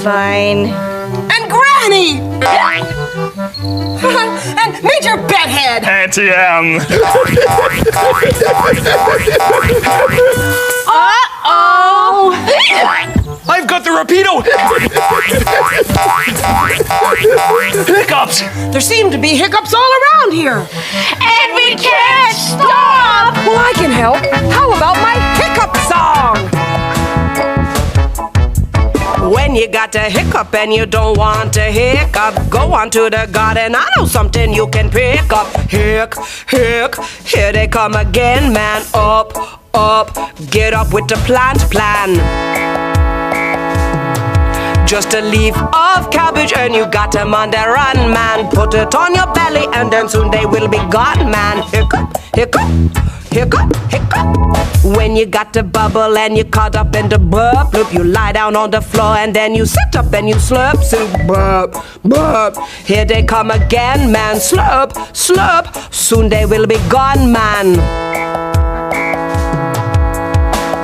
fine. And Granny! And Major Bedhead! ATM. Uh-oh! I've got the rapido. Hiccups. There seem to be hiccups all around here. And we can't stop! Well, I can help. How about my hiccup song? When you got a hiccup and you don't want to hiccup, go on to the garden, I know something you can pick up. Hick, hick, here they come again, man. Up, up, get up with the plant plan. Just a leaf of cabbage and you got them on the run, man. Put it on your belly and then soon they will be gone, man. Hiccup, hiccup, hiccup, hiccup. When you got the bubble and you caught up in the burp loop, you lie down on the floor and then you sit up and you slurp, soup, burp, burp. Here they come again, man. Slurp, slurp, soon they will be gone, man.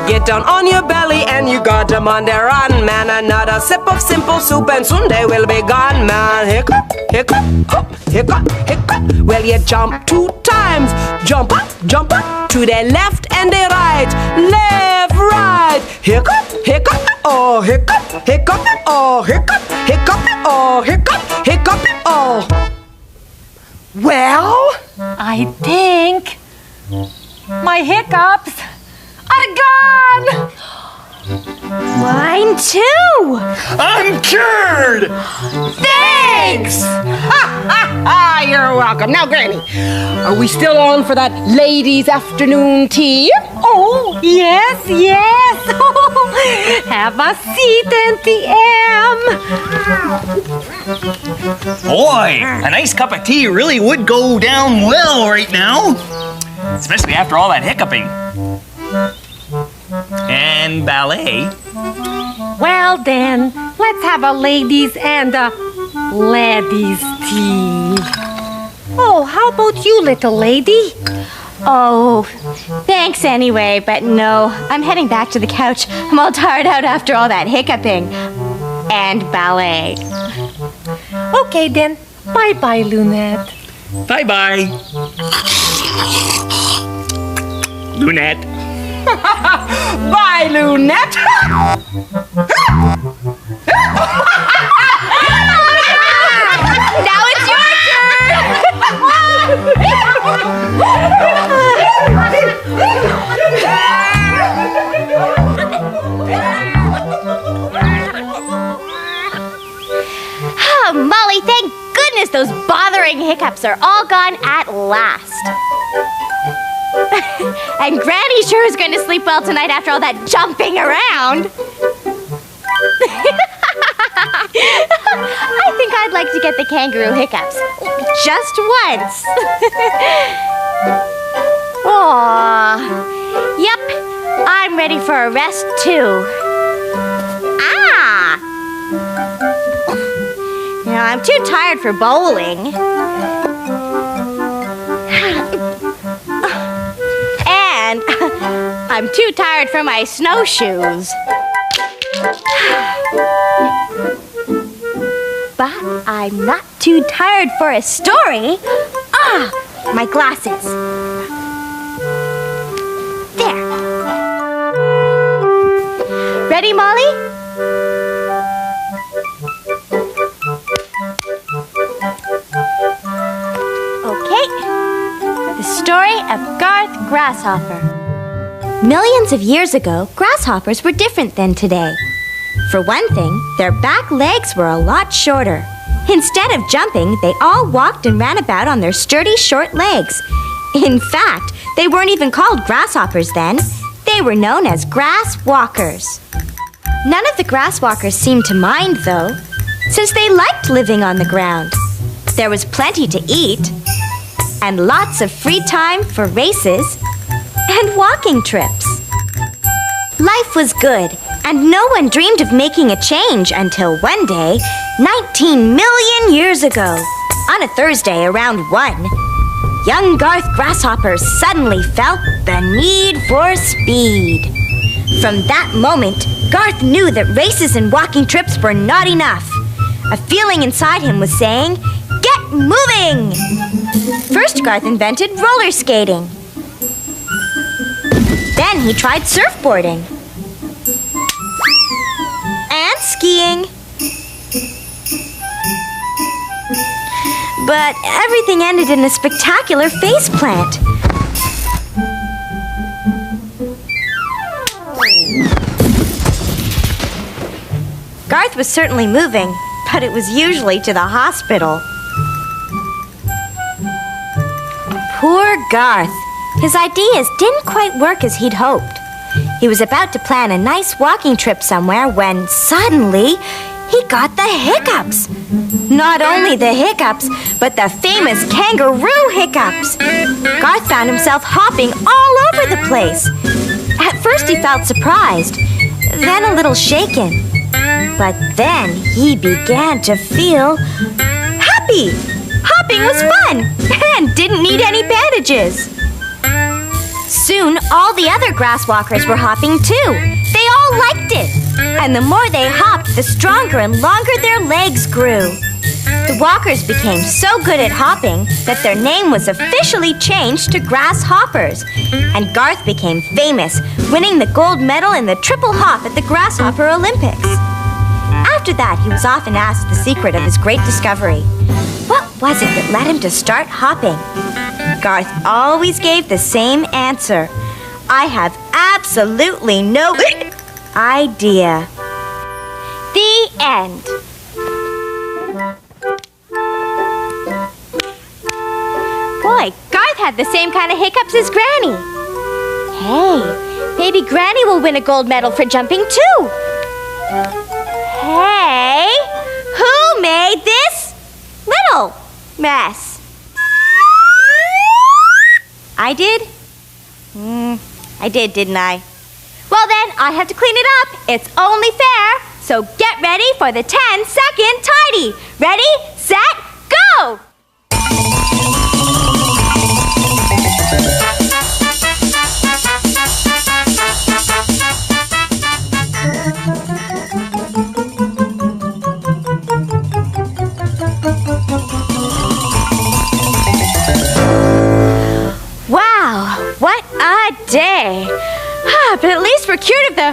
Get down on your belly and you got them on the run, man. Another sip of simple soup and soon they will be gone, man. Hiccup, hiccup, up, hiccup, hiccup. Well, you jump 2 times. Jump up, to the left and the right. Left, right. Hiccup, hiccup, oh, hiccup, hiccup, oh, hiccup, hiccup, oh, hiccup, hiccup, oh. Well? I think my hiccups are gone! Mine too! I'm cured. Thanks! You're welcome. Now, Granny, are we still on for that ladies' afternoon tea? Oh, yes, yes! Have a seat, Auntie Em! Boy, a nice cup of tea really would go down well right now. Especially after all that hiccuping. And ballet. Well then, let's have a ladies and a laddies tea. Oh, how about you, little lady? Oh, thanks anyway, but no, I'm heading back to the couch. I'm all tired out after all that hiccuping. And ballet. Okay then, bye-bye, Lunette. Bye-bye. Lunette. Bye, Lunette. Now it's your turn! Oh, Molly, thank goodness those bothering hiccups are all gone at last. And Granny sure is going to sleep well tonight after all that jumping around. I think I'd like to get the kangaroo hiccups. Just once. Aw. Yep, I'm ready for a rest too. Ah! No, I'm too tired for bowling. And I'm too tired for my snowshoes. But I'm not too tired for a story. Ah, my glasses. There. Ready, Molly? Okay. The story of Garth Grasshopper. Millions of years ago, grasshoppers were different than today. For one thing, their back legs were a lot shorter. Instead of jumping, they all walked and ran about on their sturdy, short legs. In fact, they weren't even called grasshoppers then. They were known as grass walkers. None of the grass walkers seemed to mind, though, since they liked living on the ground. There was plenty to eat, and lots of free time for races and walking trips. Life was good, and no one dreamed of making a change until one day, 19 million years ago, on a Thursday around 1, young Garth Grasshopper suddenly felt the need for speed. From that moment, Garth knew that races and walking trips were not enough. A feeling inside him was saying, "Get moving!" First, Garth invented roller skating. Then he tried surfboarding. And skiing. But everything ended in a spectacular faceplant. Garth was certainly moving, but it was usually to the hospital. Poor Garth. His ideas didn't quite work as he'd hoped. He was about to plan a nice walking trip somewhere when suddenly he got the hiccups. Not only the hiccups, but the famous kangaroo hiccups. Garth found himself hopping all over the place. At first he felt surprised, then a little shaken. But then he began to feel happy. Hopping was fun and didn't need any bandages. Soon, all the other grass walkers were hopping too. They all liked it. And the more they hopped, the stronger and longer their legs grew. The walkers became so good at hopping that their name was officially changed to grasshoppers. And Garth became famous, winning the gold medal in the triple hop at the Grasshopper Olympics. After that, he was often asked the secret of his great discovery. What was it that led him to start hopping? Garth always gave the same answer. I have absolutely no idea. The end. Boy, Garth had the same kind of hiccups as Granny. Hey, maybe Granny will win a gold medal for jumping too. Hey, who made this little mess? I did? I did, didn't I? Well then, I have to clean it up. It's only fair. So get ready for the 10-second tidy. Ready, set, go! What a day! But at least we're cured of the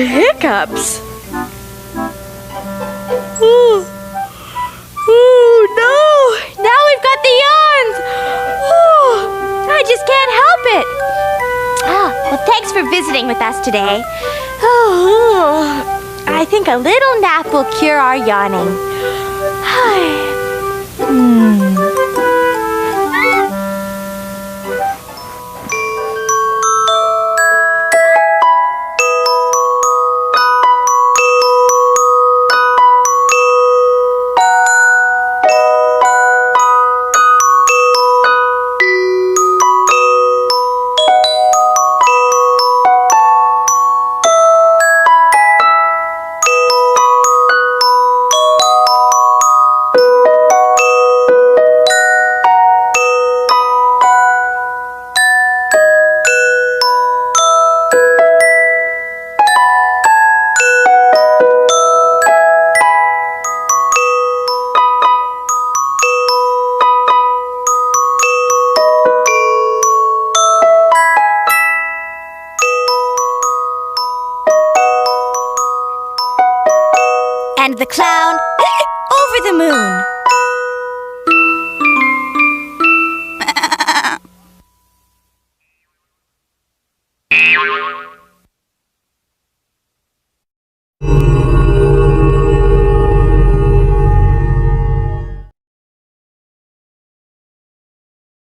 hiccups. No! Now we've got the yawns! I just can't help it. Well, thanks for visiting with us today. I think a little nap will cure our yawning. And the clown over the moon.